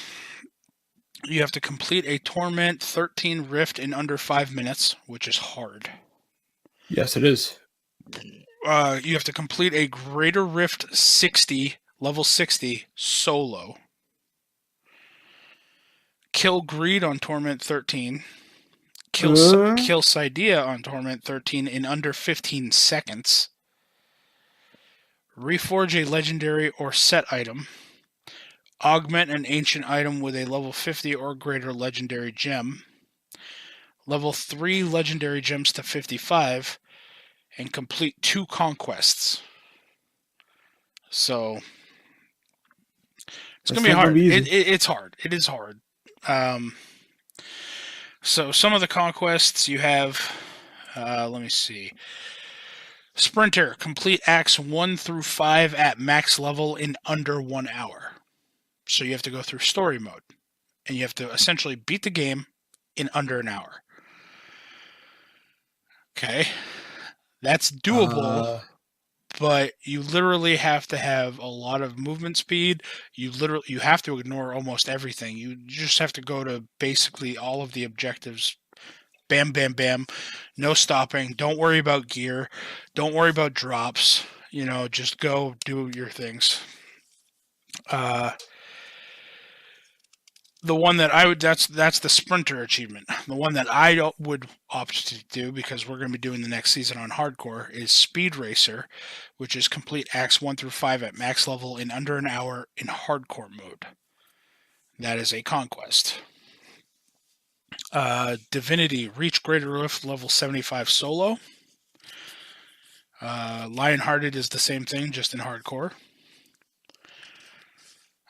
You have to complete a Torment 13 Rift in under 5 minutes, which is hard. Yes, it is. You have to complete a Greater Rift 60, level 60, solo. Kill Greed on Torment 13. Kill Cydia on Torment 13 in under 15 seconds. Reforge a legendary or set item. Augment an ancient item with a level 50 or greater legendary gem. Level 3 legendary gems to 55. And complete 2 conquests. So it's going to be hard. It's hard. It is hard. So some of the conquests you have, let me see. Sprinter, complete acts 1 through 5 at max level in under 1 hour. So you have to go through story mode. And you have to essentially beat the game in under an hour. Okay. That's doable. But you literally have to have a lot of movement speed. You have to ignore almost everything. You just have to go to basically all of the objectives. Bam, bam, bam. No stopping. Don't worry about gear. Don't worry about drops. Just go do your things. The one that I would, that's the Sprinter achievement. The one that I would opt to do, because we're going to be doing the next season on Hardcore, is Speed Racer, which is complete acts 1 through 5 at max level in under an hour in Hardcore mode. That is a conquest. Divinity, reach Greater Rift level 75 solo. Lionhearted is the same thing, just in Hardcore.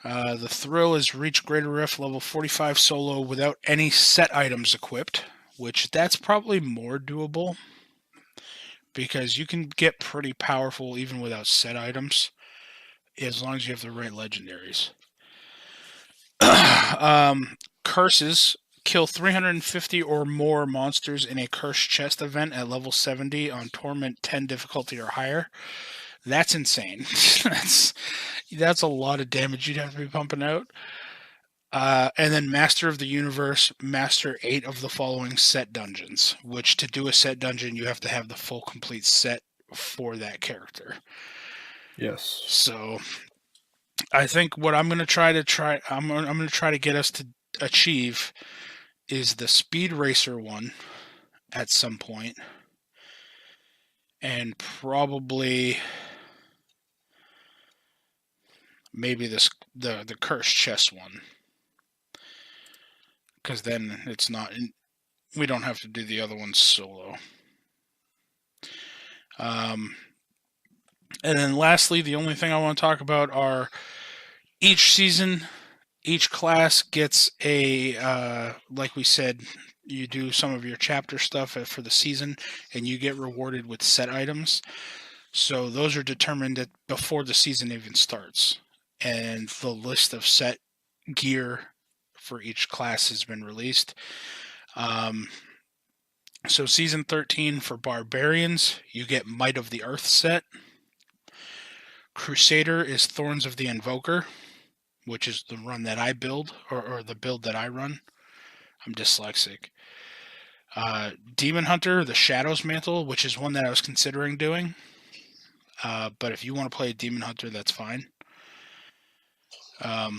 The Thrill is reach Greater Rift level 45 solo without any set items equipped, which that's probably more doable, because you can get pretty powerful even without set items, as long as you have the right legendaries. Curses, kill 350 or more monsters in a Cursed Chest event at level 70 on Torment 10 difficulty or higher. That's insane. That's a lot of damage you'd have to be pumping out. And then Master of the Universe, master 8 of the following set dungeons, which to do a set dungeon, you have to have the full complete set for that character. Yes. So I think what I'm going to try to get us to achieve is the Speed Racer one at some point. And probably maybe the Cursed Chest one, because then it's not, we don't have to do the other ones solo. And then lastly, the only thing I want to talk about are each season, each class gets a, like we said, you do some of your chapter stuff for the season, and you get rewarded with set items. So those are determined before the season even starts. And the list of set gear for each class has been released. So season 13 for Barbarians, you get Might of the Earth set. Crusader is Thorns of the Invoker, which is the run that I build, or the build that I run. I'm dyslexic. Demon Hunter, the Shadows Mantle, which is one that I was considering doing. But if you want to play a Demon Hunter, that's fine. The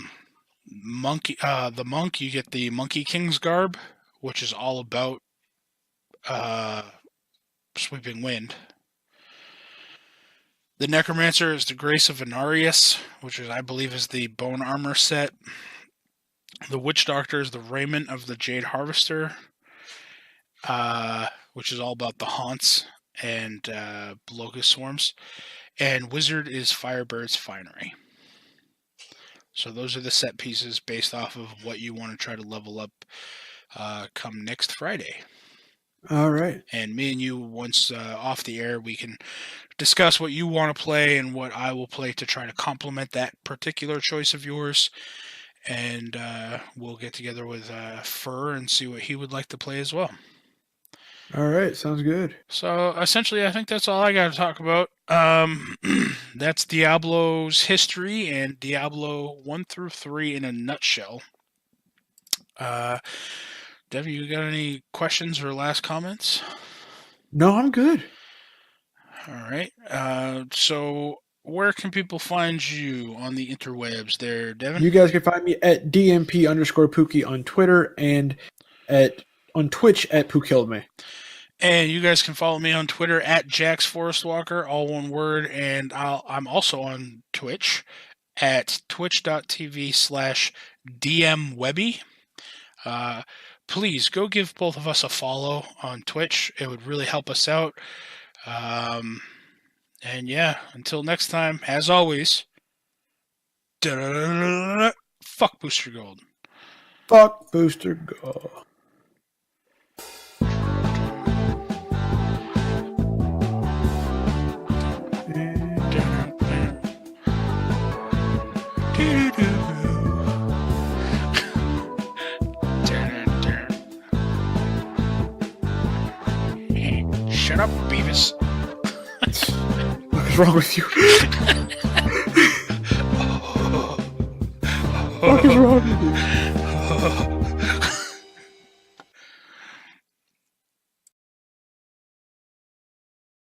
Monk, you get the Monkey King's Garb, which is all about Sweeping Wind. The Necromancer is the Grace of Venarius, which is, I believe, is the Bone Armor set. The Witch Doctor is the raiment of the Jade Harvester, which is all about the haunts and locust swarms. And Wizard is Firebird's Finery. So those are the set pieces based off of what you want to try to level up come next Friday. All right. And me and you, once off the air, we can discuss what you want to play and what I will play to try to complement that particular choice of yours. And we'll get together with Fur and see what he would like to play as well. All right. Sounds good. So essentially, I think that's all I got to talk about. That's Diablo's history and Diablo 1 through 3 in a nutshell. Devin, you got any questions or last comments? No, I'm good. All right. So where can people find you on the interwebs there, Devin? You guys can find me at DMP_Pookie on Twitter and on Twitch at PookKilledMe. And you guys can follow me on Twitter at JaxForestWalker, all one word. And I'm also on Twitch at twitch.tv/DMWebby. Please go give both of us a follow on Twitch. It would really help us out. And yeah, until next time, as always, fuck Booster Gold. Fuck Booster Gold. Shut up, Beavis. What is wrong with you?